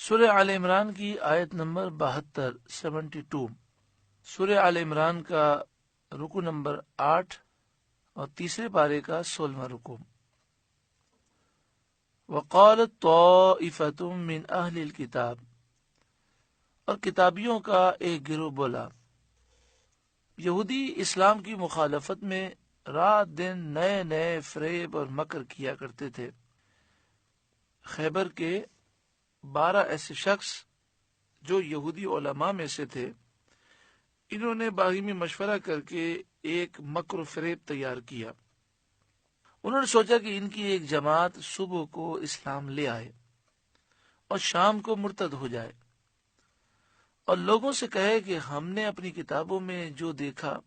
سورہ آل عمران کی آیت نمبر 72 سورہ آل عمران کا رکو نمبر 8 اور تیسرے پارے کا 16واں رکو۔ وقالت طائفۃ من اہل الکتاب، اور کتابیوں کا ایک گروہ بولا۔ یہودی اسلام کی مخالفت میں رات دن نئے نئے فریب اور مکر کیا کرتے تھے۔ خیبر کے 12 ایسے شخص جو یہودی علماء میں سے تھے، انہوں نے باہمی مشورہ کر کے ایک مکر و فریب تیار کیا۔ انہوں نے سوچا کہ ان کی ایک جماعت صبح کو اسلام لے آئے اور شام کو مرتد ہو جائے، اور لوگوں سے کہے کہ ہم نے اپنی کتابوں میں جو دیکھا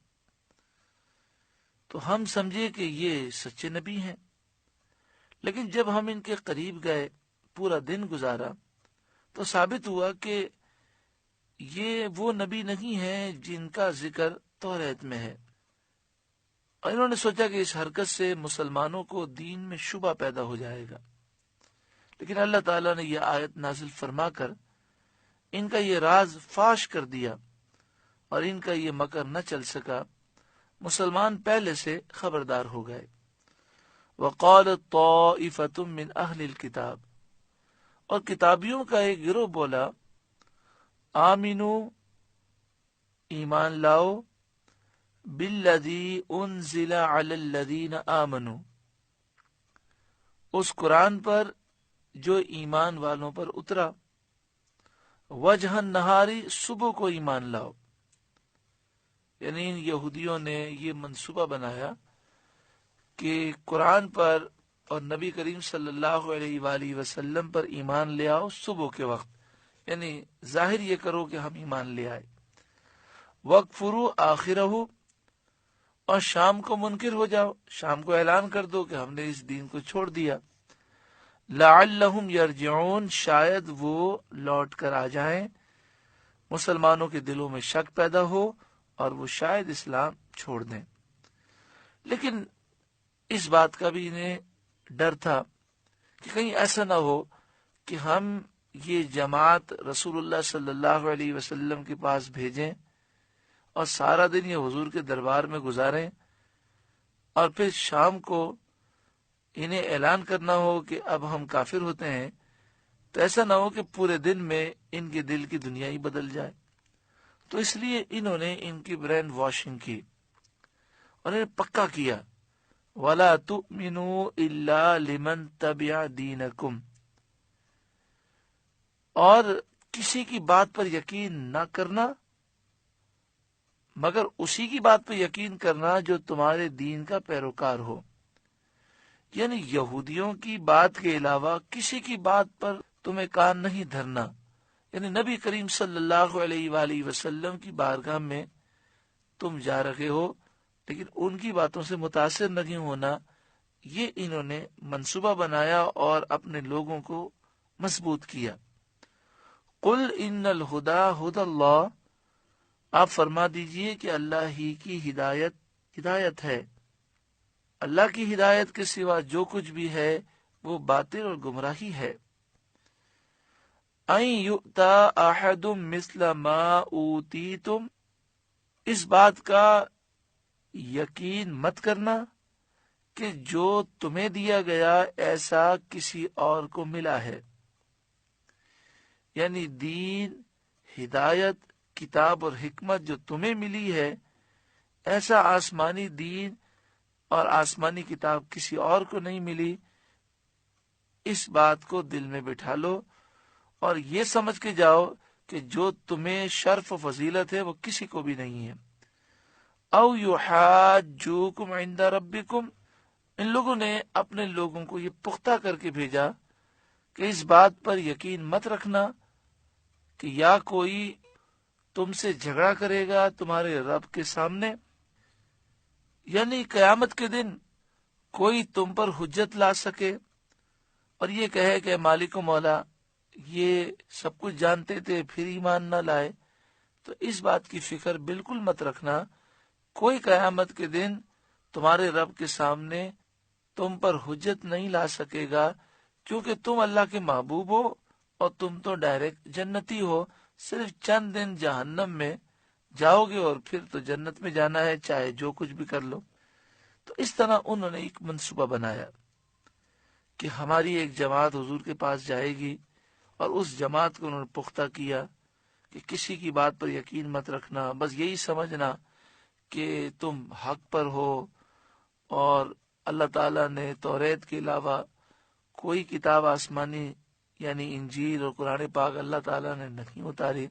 تو ہم سمجھے کہ یہ سچے نبی ہیں، لیکن جب ہم ان کے قریب گئے، پورا دن گزارا، تو ثابت ہوا کہ یہ وہ نبی نہیں ہیں جن کا ذکر توریت میں ہے۔ اور انہوں نے سوچا کہ اس حرکت سے مسلمانوں کو دین میں شبہ پیدا ہو جائے گا، لیکن اللہ تعالیٰ نے یہ آیت نازل فرما کر ان کا یہ راز فاش کر دیا، اور ان کا یہ مکر نہ چل سکا۔ مسلمان پہلے سے خبردار ہو گئے۔ وقالت طائفۃ من اہل الکتاب، اور کتابیوں کا ایک گروہ بولا، آمنو، ایمان لاؤ، بالذی انزل علی الذین آمنوا، اس قرآن پر جو ایمان والوں پر اترا، وجہ النہاری، صبح کو ایمان لاؤ۔ یعنی ان یہودیوں نے یہ منصوبہ بنایا کہ قرآن پر اور نبی کریم صلی اللہ علیہ وآلہ وسلم پر ایمان لے آؤ صبح کے وقت، یعنی ظاہر یہ کرو کہ ہم ایمان لے آئے۔ وَاکْفُرُوا آخِرَہُ، اور شام کو منکر ہو جاؤ، شام کو اعلان کر دو کہ ہم نے اس دین کو چھوڑ دیا۔ لَعَلَّهُمْ يَرْجِعُونَ، شاید وہ لوٹ کر آ جائیں، مسلمانوں کے دلوں میں شک پیدا ہو اور وہ شاید اسلام چھوڑ دیں۔ لیکن اس بات کا بھی انہیں ڈر تھا کہ کہیں ایسا نہ ہو کہ ہم یہ جماعت رسول اللہ صلی اللہ علیہ وسلم کے پاس بھیجیں اور سارا دن یہ حضور کے دربار میں گزاریں، اور پھر شام کو انہیں اعلان کرنا ہو کہ اب ہم کافر ہوتے ہیں، تو ایسا نہ ہو کہ پورے دن میں ان کے دل کی دنیا ہی بدل جائے۔ تو اس لیے انہوں نے ان کی برین واشنگ کی اور انہیں پکا کیا، وَلَا تُؤْمِنُوا إِلَّا لِمَنْ تَبِعَ دِينَكُمْ، اور کسی کی بات پر یقین نہ کرنا مگر اسی کی بات پر یقین کرنا جو تمہارے دین کا پیروکار ہو۔ یعنی یہودیوں کی بات کے علاوہ کسی کی بات پر تمہیں کان نہیں دھرنا، یعنی نبی کریم صلی اللہ علیہ وآلہ وسلم کی بارگاہ میں تم جا رہے ہو لیکن ان کی باتوں سے متاثر نہیں ہونا، یہ انہوں نے منصوبہ بنایا اور اپنے لوگوں کو مضبوط کیا۔ قل ان الہدی ھدی اللہ، آپ فرما دیجئے کہ اللہ ہی کی ہدایت ہے، اللہ کی ہدایت کے سوا جو کچھ بھی ہے وہ باطل اور گمراہی ہے۔ ان یؤتی احد مثل ما اوتیتم، اس بات کا یقین مت کرنا کہ جو تمہیں دیا گیا ایسا کسی اور کو ملا ہے، یعنی دین، ہدایت، کتاب اور حکمت جو تمہیں ملی ہے، ایسا آسمانی دین اور آسمانی کتاب کسی اور کو نہیں ملی۔ اس بات کو دل میں بٹھا لو اور یہ سمجھ کے جاؤ کہ جو تمہیں شرف و فضیلت ہے وہ کسی کو بھی نہیں ہے۔ او یحاجوکم عند ربکم، ان لوگوں نے اپنے لوگوں کو یہ پختہ کر کے بھیجا کہ اس بات پر یقین مت رکھنا کہ یا کوئی تم سے جھگڑا کرے گا تمہارے رب کے سامنے، یعنی قیامت کے دن کوئی تم پر حجت لا سکے اور یہ کہے کہ مالک و مولا یہ سب کچھ جانتے تھے پھر ایمان نہ لائے، تو اس بات کی فکر بالکل مت رکھنا، کوئی قیامت کے دن تمہارے رب کے سامنے تم پر حجت نہیں لا سکے گا، کیونکہ تم اللہ کے محبوب ہو اور تم تو ڈائریکٹ جنتی ہو، صرف چند دن جہنم میں جاؤ گے اور پھر تو جنت میں جانا ہے، چاہے جو کچھ بھی کر لو۔ تو اس طرح انہوں نے ایک منصوبہ بنایا کہ ہماری ایک جماعت حضور کے پاس جائے گی، اور اس جماعت کو انہوں نے پختہ کیا کہ کسی کی بات پر یقین مت رکھنا، بس یہی سمجھنا کہ تم حق پر ہو، اور اللہ تعالیٰ نے توریت کے علاوہ کوئی کتاب آسمانی یعنی انجیل اور قرآن پاک اللہ تعالیٰ نے نہیں اتاری۔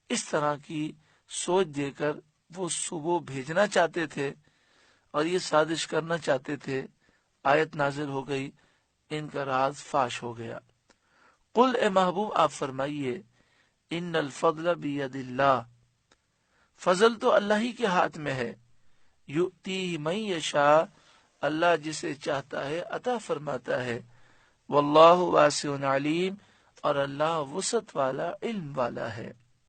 اس طرح کی سوچ دے کر وہ صبح بھیجنا چاہتے تھے اور یہ سازش کرنا چاہتے تھے۔ آیت نازل ہو گئی، ان کا راز فاش ہو گیا۔ قل اے محبوب آپ فرمائیے، ان الفضل بید اللہ، فضل تو اللہ ہی کے ہاتھ میں ہے، یؤتی من یشاء، اللہ جسے چاہتا ہے عطا فرماتا ہے، واللہ واسع علیم، اور اللہ وسعت والا علم والا ہے۔